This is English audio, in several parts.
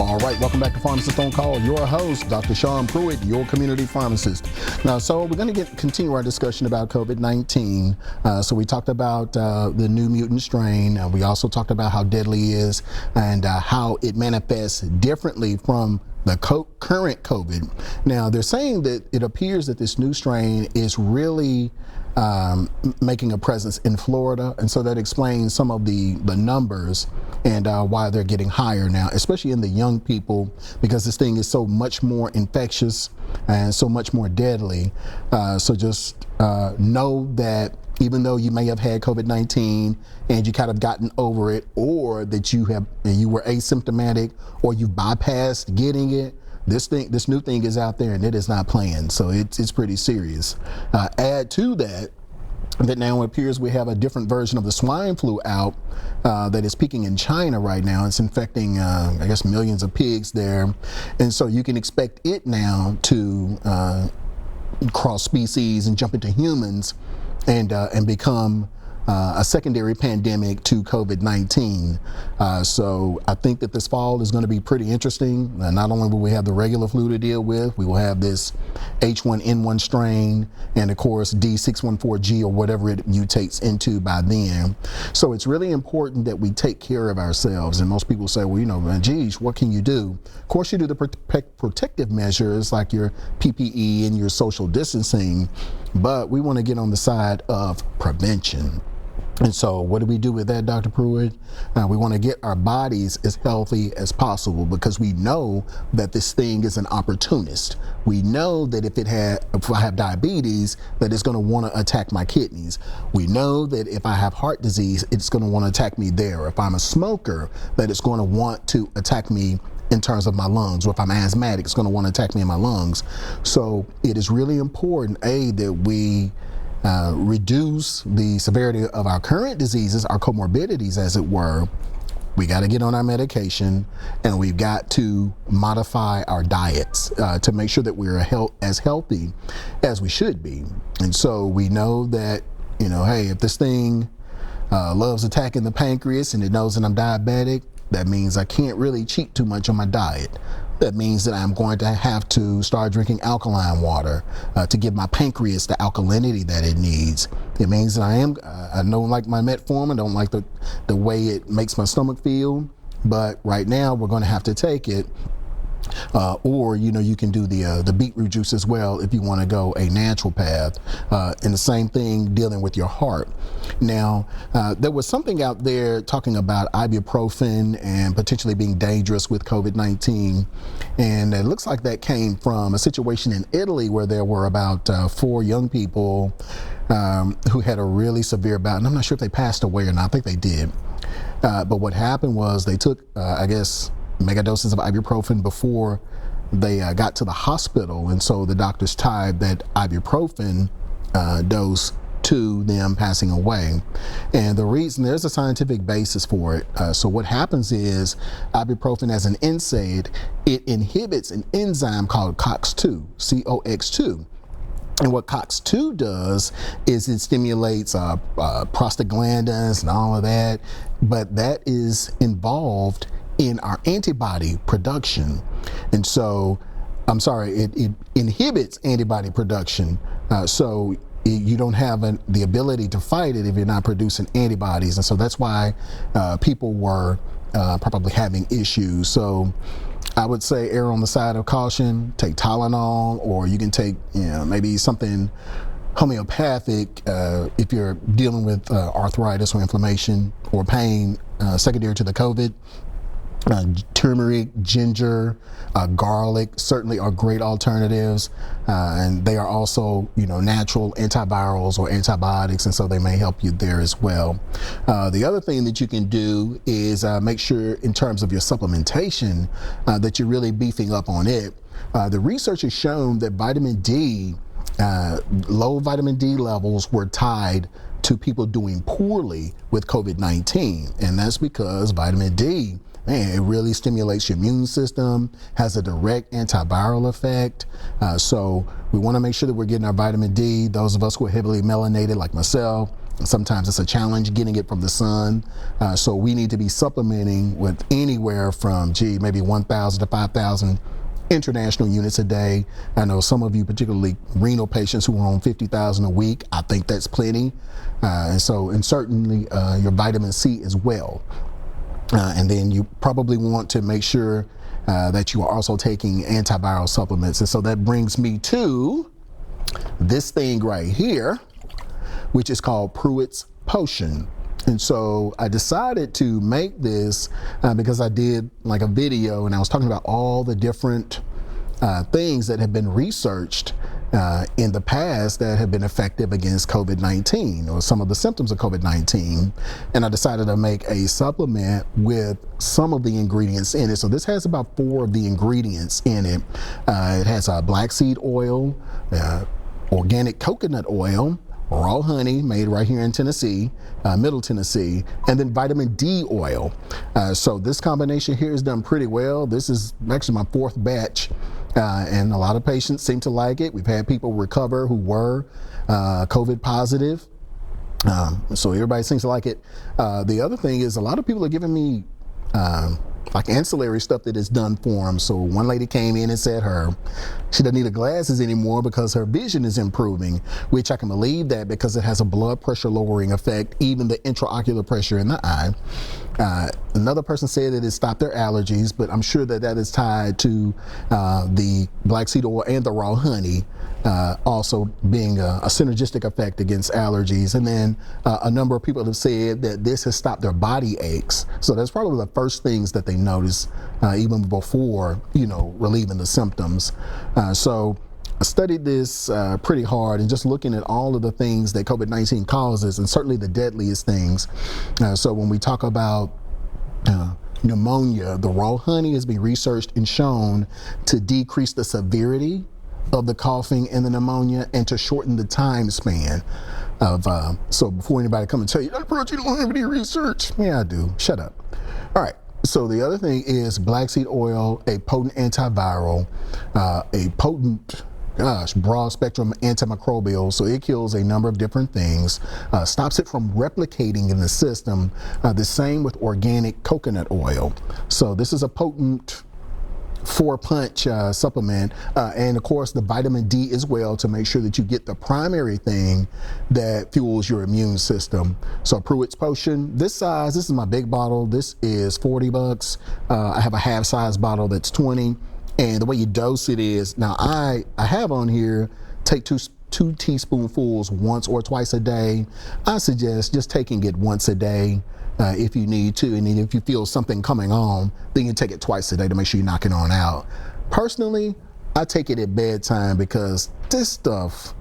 All right, welcome back to Pharmacist on Call. Your host, Dr. Shawn Pruitt, your community pharmacist. Now, so we're going to continue our discussion about COVID-19. So we talked about the new mutant strain. We also talked about how deadly it is and how it manifests differently from the current COVID. Now, they're saying that it appears that this new strain is really making a presence in Florida, and so that explains some of the numbers and why they're getting higher now, especially in the young people, because this thing is so much more infectious and so much more deadly. So just know that even though you may have had COVID-19 and you kind of gotten over it, or that you were asymptomatic, or you bypassed getting it, this new thing is out there and it is not playing. So it's pretty serious. Add to that now it appears we have a different version of the swine flu out that is peaking in China right now. It's infecting, I guess, millions of pigs there. And so you can expect it now to cross species and jump into humans and become a secondary pandemic to COVID-19. So I think that this fall is going to be pretty interesting. Not only will we have the regular flu to deal with, we will have this H1N1 strain and of course D614G or whatever it mutates into by then. So it's really important that we take care of ourselves. And most people say, well, you know, geez, what can you do? Of course you do the protective measures like your PPE and your social distancing, but we want to get on the side of prevention. And so what do we do with that, Dr. Pruitt? We want to get our bodies as healthy as possible, because we know that this thing is an opportunist. We know that if I have diabetes, that it's going to want to attack my kidneys. We know that if I have heart disease, it's going to want to attack me there. If I'm a smoker, that it's going to want to attack me in terms of my lungs, or if I'm asthmatic, it's going to want to attack me in my lungs. So it is really important, that we reduce the severity of our current diseases, our comorbidities as it were. We got to get on our medication, and we've got to modify our diets to make sure that we're as healthy as we should be. And so we know that, you know, hey, if this thing loves attacking the pancreas and it knows that I'm diabetic, that means I can't really cheat too much on my diet. That means that I'm going to have to start drinking alkaline water to give my pancreas the alkalinity that it needs. It means that I don't like my metformin, don't like the way it makes my stomach feel, but right now we're going to have to take it. Or, you know, you can do the beetroot juice as well if you want to go a natural path. And the same thing dealing with your heart. Now, there was something out there talking about ibuprofen and potentially being dangerous with COVID-19. And it looks like that came from a situation in Italy where there were about 4 young people who had a really severe bout. And I'm not sure if they passed away or not. I think they did. But what happened was they took, I guess, mega doses of ibuprofen before they got to the hospital, and so the doctors tied that ibuprofen dose to them passing away. And the reason, there's a scientific basis for it. So what happens is ibuprofen as an NSAID, it inhibits an enzyme called COX-2, COX-2. And what COX-2 does is it stimulates prostaglandins and all of that, but that is involved in our antibody production. And so, it inhibits antibody production. So you don't have the ability to fight it if you're not producing antibodies. And so that's why people were probably having issues. So I would say err on the side of caution, take Tylenol, or you can take, you know, maybe something homeopathic if you're dealing with arthritis or inflammation or pain secondary to the COVID. Turmeric, ginger, garlic certainly are great alternatives, and they are also, you know, natural antivirals or antibiotics, and so they may help you there as well. The other thing that you can do is make sure in terms of your supplementation that you're really beefing up on it. The research has shown that vitamin D, low vitamin D levels were tied to people doing poorly with COVID-19, and that's because vitamin D, man, it really stimulates your immune system, has a direct antiviral effect. So we want to make sure that we're getting our vitamin D. Those of us who are heavily melanated like myself, Sometimes it's a challenge getting it from the sun. So we need to be supplementing with anywhere from, maybe 1,000 to 5,000 international units a day. I know some of you, particularly renal patients who are on 50,000 a week, I think that's plenty. And certainly your vitamin C as well. And then you probably want to make sure that you are also taking antiviral supplements. And so that brings me to this thing right here, which is called Pruitt's Potion. And so I decided to make this because I did like a video and I was talking about all the different things that have been researched in the past that have been effective against COVID-19 or some of the symptoms of COVID-19. And I decided to make a supplement with some of the ingredients in it. So this has about 4 of the ingredients in it. It has black seed oil, organic coconut oil, raw honey made right here in Tennessee, Middle Tennessee, and then vitamin D oil. So this combination here is done pretty well. This is actually my 4th batch, and a lot of patients seem to like it. We've had people recover who were COVID positive, so everybody seems to like it. The other thing is a lot of people are giving me like ancillary stuff that is done for them. So one lady came in and said she doesn't need the glasses anymore because her vision is improving, which I can believe that because it has a blood pressure lowering effect, even the intraocular pressure in the eye. Another person said that it stopped their allergies, but I'm sure that is tied to the black seed oil and the raw honey also being a synergistic effect against allergies. And then a number of people have said that this has stopped their body aches. So that's probably the first things that they notice even before, relieving the symptoms. So I studied this pretty hard and just looking at all of the things that COVID-19 causes, and certainly the deadliest things. So when we talk about pneumonia, the raw honey has been researched and shown to decrease the severity of the coughing and the pneumonia and to shorten the time span of, so before anybody come and tell you, Dr. Pruitt, you don't have any research. Yeah, I do. Shut up. All right. So the other thing is black seed oil, a potent antiviral, a potent broad spectrum antimicrobial, so it kills a number of different things, stops it from replicating in the system. The same with organic coconut oil. So this is a potent 4-punch supplement, and of course the vitamin D as well, to make sure that you get the primary thing that fuels your immune system. So Pruitt's Potion, this size, this is my big bottle, this is $40. I have a half size bottle that's $20. And the way you dose it is, now I have on here, take two teaspoonfuls once or twice a day. I suggest just taking it once a day if you need to. And then if you feel something coming on, then you take it twice a day to make sure you knock it on out. Personally, I take it at bedtime because this stuff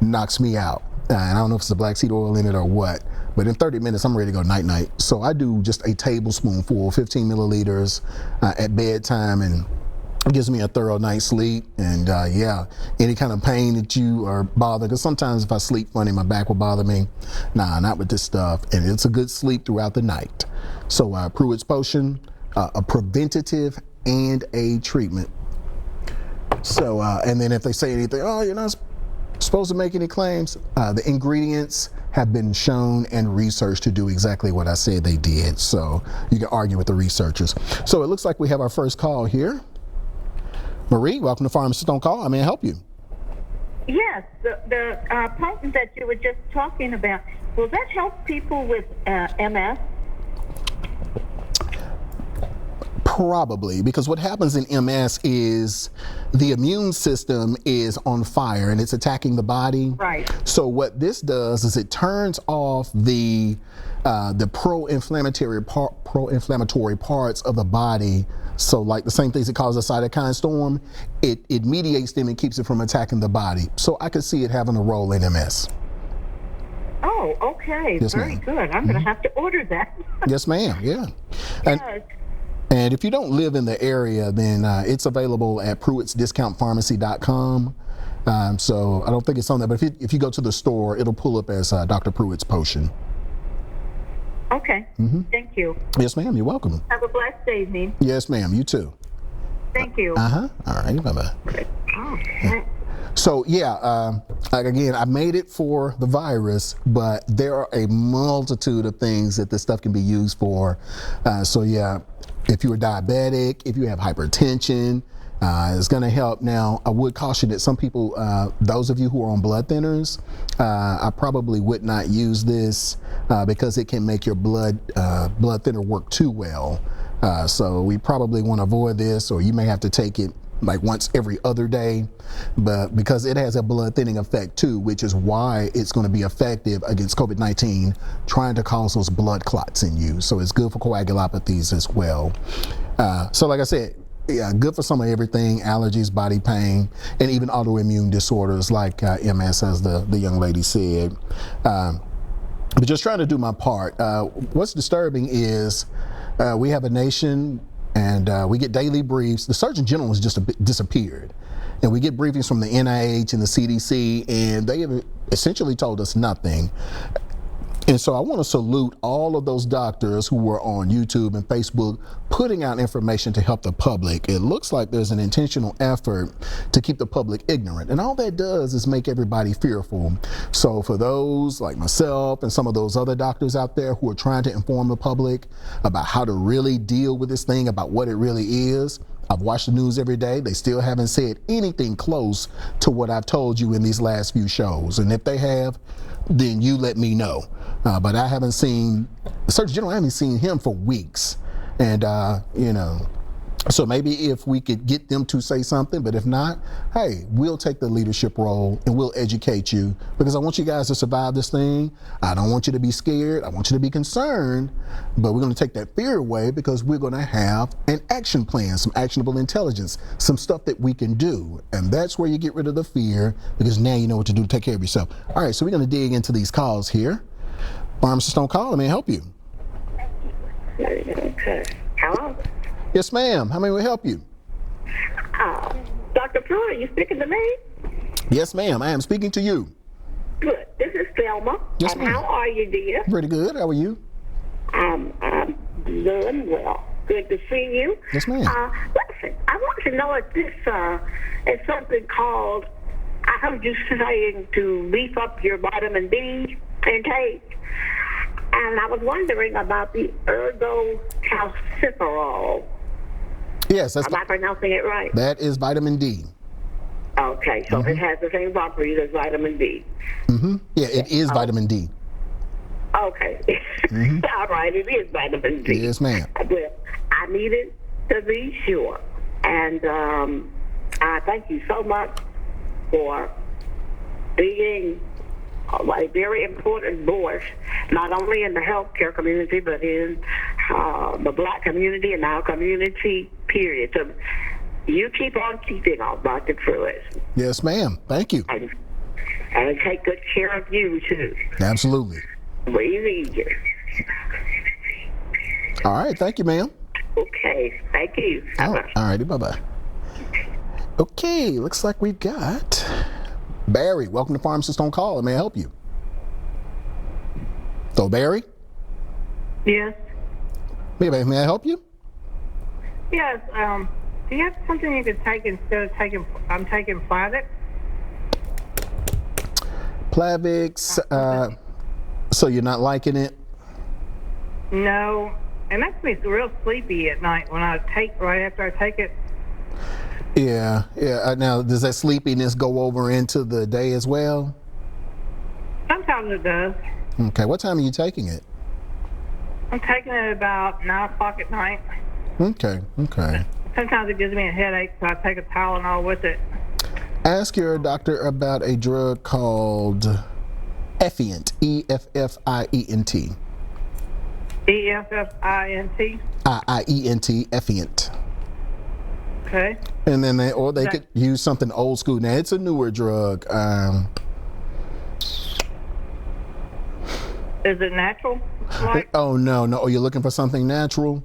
knocks me out. And I don't know if it's the black seed oil in it or what, but in 30 minutes, I'm ready to go night-night. So I do just a tablespoonful, 15 milliliters at bedtime, and it gives me a thorough night's sleep. And yeah, any kind of pain that you are bothered, because sometimes if I sleep funny, my back will bother me. Nah, not with this stuff. And it's a good sleep throughout the night. So Pruitt's Potion, a preventative and a treatment. So, and then if they say anything, oh, you're not supposed to make any claims, the ingredients have been shown and researched to do exactly what I said they did. So you can argue with the researchers. So it looks like we have our first call here. Marie, welcome to Pharmacist on Call. How may I help you? Yes, the potent that you were just talking about, will that help people with MS? Probably, because what happens in MS is the immune system is on fire and it's attacking the body. Right. So what this does is it turns off the pro-inflammatory parts of the body. So like the same things that cause a cytokine storm, it mediates them and keeps it from attacking the body. So I could see it having a role in MS. Oh, okay. Yes, very ma'am. good. I'm going to have to order that. Yes, ma'am. Yeah. Yes. And if you don't live in the area, then it's available at pruittsdiscountpharmacy.com. So I don't think it's on there, but if you go to the store, it'll pull up as Dr. Pruitt's Potion. Okay. Thank you. Yes, ma'am. You're welcome. Have a blessed evening. Yes, ma'am. You too. Thank you. All right. Bye-bye. Oh, So yeah, like again, I made it for the virus, but there are a multitude of things that this stuff can be used for. So yeah, if you're diabetic, if you have hypertension, it's going to help. Now, I would caution that some people, those of you who are on blood thinners, I probably would not use this because it can make your blood thinner work too well. So we probably want to avoid this, or you may have to take it like once every other day, but because it has a blood thinning effect too, which is why it's going to be effective against COVID-19, trying to cause those blood clots in you. So it's good for coagulopathies as well. So like I said, yeah, good for some of everything: allergies, body pain, and even autoimmune disorders like MS, as the young lady said. But just trying to do my part. What's disturbing is we have a nation, and we get daily briefs. The Surgeon General has just disappeared, and we get briefings from the NIH and the CDC, and they have essentially told us nothing. And so I want to salute all of those doctors who were on YouTube and Facebook putting out information to help the public. It looks like there's an intentional effort to keep the public ignorant, and all that does is make everybody fearful. So for those like myself and some of those other doctors out there who are trying to inform the public about how to really deal with this thing, about what it really is, I've watched the news every day. They still haven't said anything close to what I've told you in these last few shows. And if they have, then you let me know. But I haven't seen the Surgeon General. I haven't seen him for weeks. And, so maybe if we could get them to say something, but if not, hey, we'll take the leadership role and we'll educate you, because I want you guys to survive this thing. I don't want you to be scared. I want you to be concerned, but we're going to take that fear away because we're going to have an action plan, some actionable intelligence, some stuff that we can do. And that's where you get rid of the fear, because now you know what to do to take care of yourself. All right, so we're going to dig into these calls here. Pharmacist on call, let me help you. Okay. Hello? Yes, ma'am. How may we help you? Dr. Pruitt, are you speaking to me? Yes, ma'am. I am speaking to you. Good. This is Thelma. Yes, and ma'am. how are you, dear? Pretty good. How are you? I'm doing well. Good to see you. Yes, ma'am. Listen, I want to know if this is something called, I heard you saying to beef up your vitamin D intake. And I was wondering about the ergocalciferol. Yes, Am I pronouncing it right? that is vitamin D. Okay, so it has the same properties as vitamin D. Yeah, it is vitamin D. Okay. All right, it is vitamin D. Yes, ma'am. Well, I needed to be sure. And I thank you so much for being a very important voice, not only in the healthcare community, but in the Black community and our community, period. So you keep on keeping on, Dr. Pruitt. Yes, ma'am. Thank you. And take good care of you, too. Absolutely. We need you. All right. Thank you, ma'am. Okay. Thank you. All righty. Bye-bye. Okay. Looks like we've got Barry. Welcome to Pharmacist on Call. May I help you? So, Barry? Yes. May I help you? Yes. Do you have something you could take instead of taking? I'm taking Plavix. Plavix. So you're not liking it? No, it makes me real sleepy at night when I take right after I take it. Yeah. Now, does that sleepiness go over into the day as well? Sometimes it does. Okay. What time are you taking it? I'm taking it about 9 o'clock at night. Okay. Sometimes it gives me a headache, so I take a Tylenol with it. Ask your doctor about a drug called Effient, Effient. Effient. Iient, Effient. Okay. And then they could use something old school. Now it's a newer drug. Is it natural? Like? Oh no! Oh, you're looking for something natural?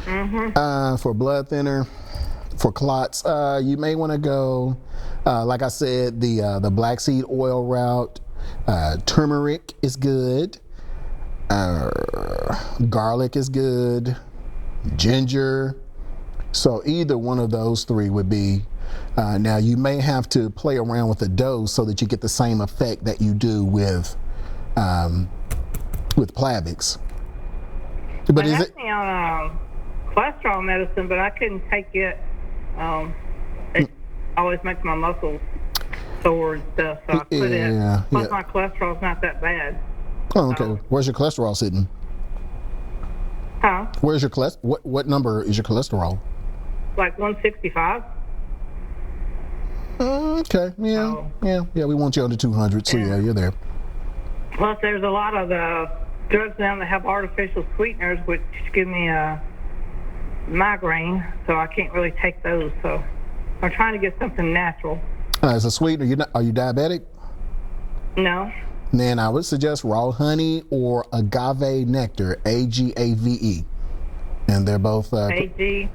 For blood thinner, for clots, you may want to go, like I said, the black seed oil route. Turmeric is good. Garlic is good. Ginger. So either one of those three would be Now you may have to play around with the dose so that you get the same effect that you do with Plavix. But They is had it? me on cholesterol medicine, but I couldn't take it. It always makes my muscles sore and stuff, so I quit it. Plus, my cholesterol's not that bad. Oh, okay. So. Where's your cholesterol sitting? Huh? Where's your what number is your cholesterol? Like 165. Okay. Yeah. We want you under 200. So yeah, you're there. Plus, there's a lot of drugs now that have artificial sweeteners, which give me a migraine, so I can't really take those. So I'm trying to get something natural. As a sweetener, are you diabetic? No. Then I would suggest raw honey or agave nectar, AGAVE, and they're both AVE,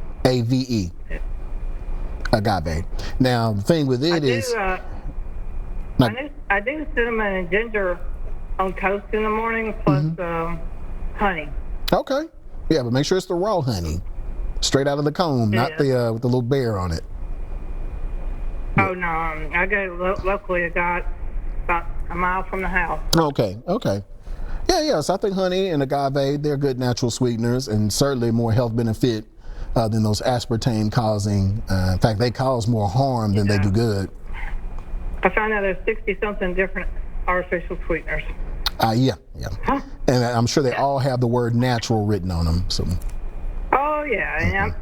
agave. Now the thing with it is, I do cinnamon and ginger on toast in the morning, plus honey. Okay, yeah, but make sure it's the raw honey, straight out of the comb, not the with the little bear on it. Oh no, I go locally. I got about a mile from the house. Okay. Yeah, so I think honey and agave, they're good natural sweeteners and certainly more health benefit than those aspartame causing. In fact, they cause more harm than they do good. I found out there's 60-something different artificial sweeteners. Yeah. Huh? And I'm sure they all have the word natural written on them. So. Oh, yeah. And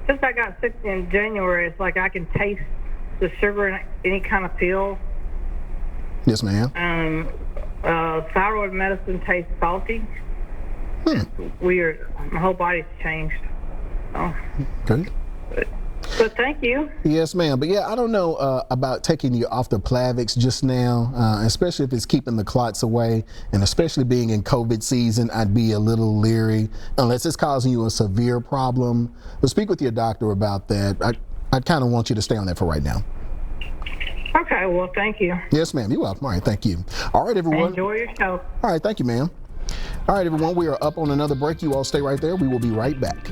since I got sick in January, it's like I can taste the sugar in any kind of pill. Yes, ma'am. Thyroid medicine tastes salty. It's weird. My whole body's changed. Oh. Okay. But thank you. Yes, ma'am. But yeah, I don't know about taking you off the Plavix just now, especially if it's keeping the clots away, and especially being in COVID season, I'd be a little leery unless it's causing you a severe problem. But speak with your doctor about that. I kind of want you to stay on that for right now. Okay, well, thank you. Yes, ma'am. You're welcome. All right, thank you. All right, everyone. Enjoy your show. All right, thank you, ma'am. All right, everyone. We are up on another break. You all stay right there. We will be right back.